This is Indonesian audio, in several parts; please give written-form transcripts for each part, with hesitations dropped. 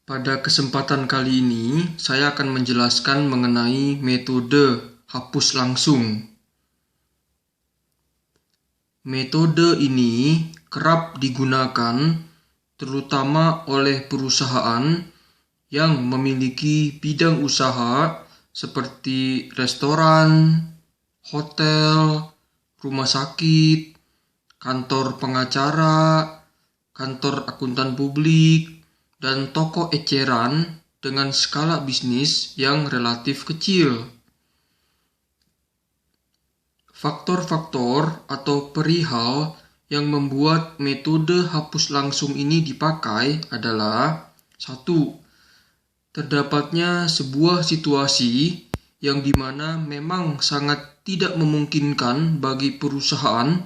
Pada kesempatan kali ini, saya akan menjelaskan mengenai metode hapus langsung. Metode ini kerap digunakan terutama oleh perusahaan yang memiliki bidang usaha seperti restoran, hotel, rumah sakit, kantor pengacara, kantor akuntan publik, dan toko eceran dengan skala bisnis yang relatif kecil. Faktor-faktor atau perihal yang membuat metode hapus langsung ini dipakai adalah 1. Terdapatnya sebuah situasi yang dimana memang sangat tidak memungkinkan bagi perusahaan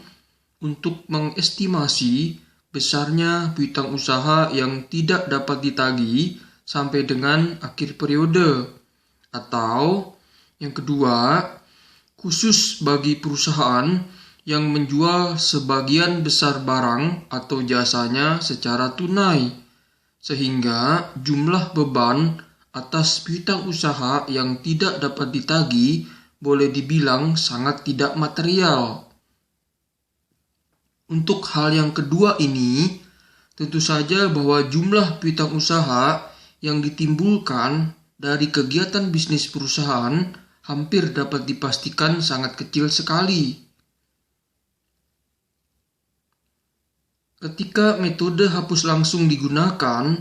untuk mengestimasi besarnya piutang usaha yang tidak dapat ditagih sampai dengan akhir periode. Atau yang kedua, khusus bagi perusahaan yang menjual sebagian besar barang atau jasanya secara tunai, sehingga jumlah beban atas piutang usaha yang tidak dapat ditagih boleh dibilang sangat tidak material. Untuk hal yang kedua ini, tentu saja bahwa jumlah piutang usaha yang ditimbulkan dari kegiatan bisnis perusahaan hampir dapat dipastikan sangat kecil sekali. Ketika metode hapus langsung digunakan,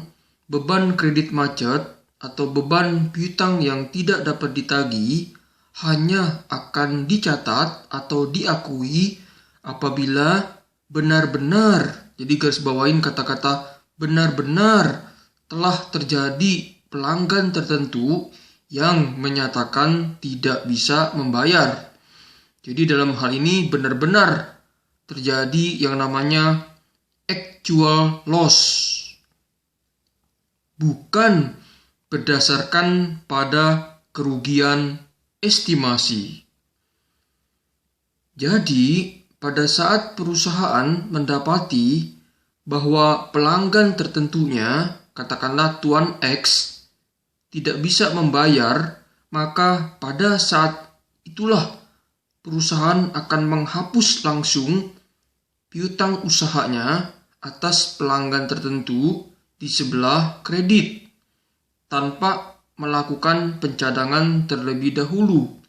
beban kredit macet atau beban piutang yang tidak dapat ditagih hanya akan dicatat atau diakui apabila benar-benar, jadi garis bawain kata-kata benar-benar telah terjadi pelanggan tertentu yang menyatakan tidak bisa membayar. Jadi dalam hal ini benar-benar terjadi yang namanya actual loss, bukan berdasarkan pada kerugian estimasi. Jadi pada saat perusahaan mendapati bahwa pelanggan tertentunya, katakanlah Tuan X, tidak bisa membayar, maka pada saat itulah perusahaan akan menghapus langsung piutang usahanya atas pelanggan tertentu di sebelah kredit tanpa melakukan pencadangan terlebih dahulu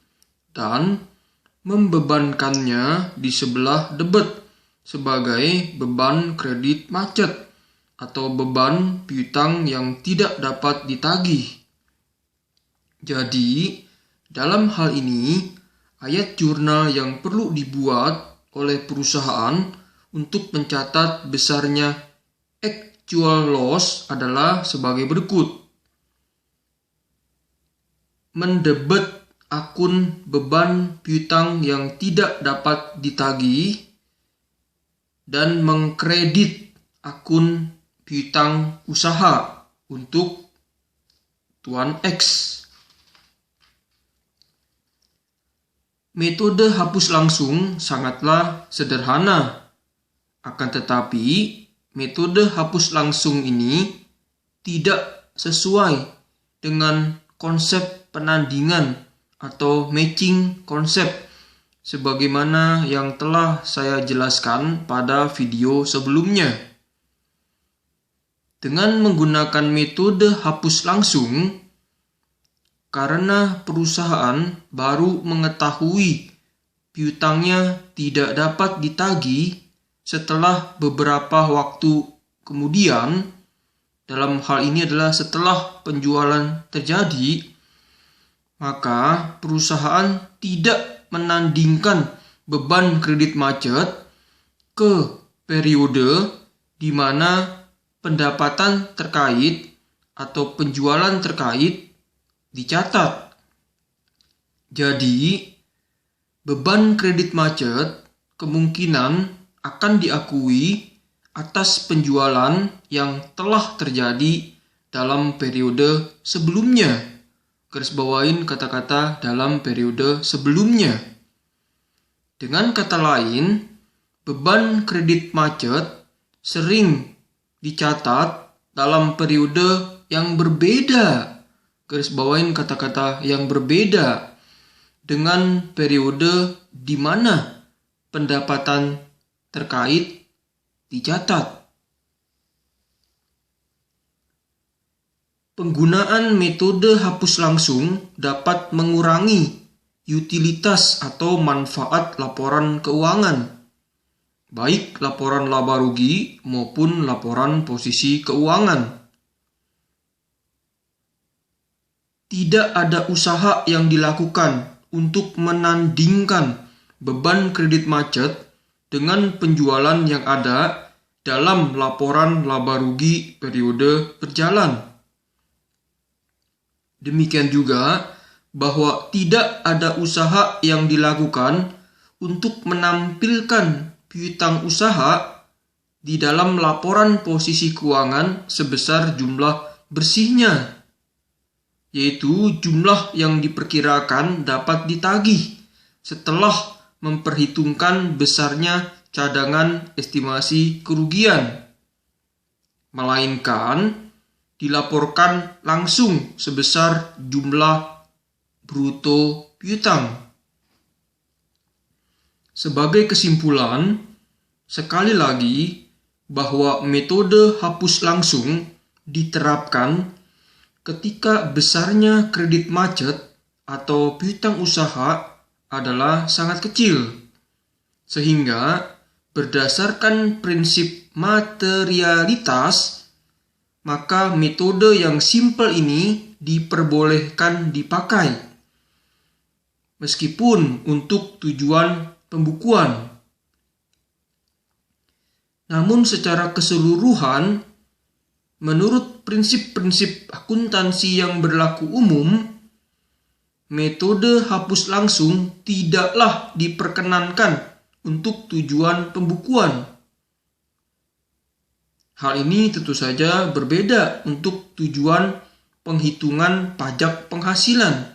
dan membebankannya di sebelah debit sebagai beban kredit macet atau beban piutang yang tidak dapat ditagih. Jadi, dalam hal ini, ayat jurnal yang perlu dibuat oleh perusahaan untuk mencatat besarnya actual loss adalah sebagai berikut. Mendebet akun beban piutang yang tidak dapat ditagih dan mengkredit akun piutang usaha untuk Tuan X. Metode hapus langsung sangatlah sederhana. Akan tetapi, metode hapus langsung ini tidak sesuai dengan konsep penandingan atau matching konsep sebagaimana yang telah saya jelaskan pada video sebelumnya. Dengan menggunakan metode hapus langsung, karena perusahaan baru mengetahui piutangnya tidak dapat ditagih setelah beberapa waktu kemudian, dalam hal ini adalah setelah penjualan terjadi, maka perusahaan tidak menandingkan beban kredit macet ke periode di mana pendapatan terkait atau penjualan terkait dicatat. Jadi, beban kredit macet kemungkinan akan diakui atas penjualan yang telah terjadi dalam periode sebelumnya. Garis bawain kata-kata dalam periode sebelumnya. Dengan kata lain, beban kredit macet sering dicatat dalam periode yang berbeda. Garis bawain kata-kata yang berbeda dengan periode di mana pendapatan terkait dicatat. Penggunaan metode hapus langsung dapat mengurangi utilitas atau manfaat laporan keuangan, baik laporan laba rugi maupun laporan posisi keuangan. Tidak ada usaha yang dilakukan untuk menandingkan beban kredit macet dengan penjualan yang ada dalam laporan laba rugi periode berjalan. Demikian juga bahwa tidak ada usaha yang dilakukan untuk menampilkan piutang usaha di dalam laporan posisi keuangan sebesar jumlah bersihnya, yaitu jumlah yang diperkirakan dapat ditagih setelah memperhitungkan besarnya cadangan estimasi kerugian, melainkan dilaporkan langsung sebesar jumlah bruto piutang. Sebagai kesimpulan, sekali lagi bahwa metode hapus langsung diterapkan ketika besarnya kredit macet atau piutang usaha adalah sangat kecil, sehingga berdasarkan prinsip materialitas, maka metode yang simpel ini diperbolehkan dipakai, meskipun untuk tujuan pembukuan. Namun secara keseluruhan, menurut prinsip-prinsip akuntansi yang berlaku umum, metode hapus langsung tidaklah diperkenankan untuk tujuan pembukuan. Hal ini tentu saja berbeda untuk tujuan penghitungan pajak penghasilan,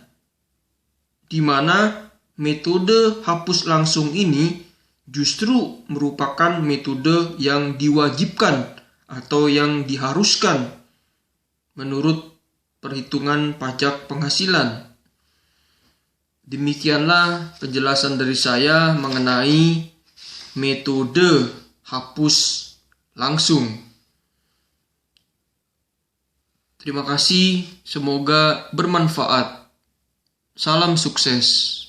di mana metode hapus langsung ini justru merupakan metode yang diwajibkan atau yang diharuskan menurut perhitungan pajak penghasilan. Demikianlah penjelasan dari saya mengenai metode hapus langsung. Terima kasih, semoga bermanfaat. Salam sukses.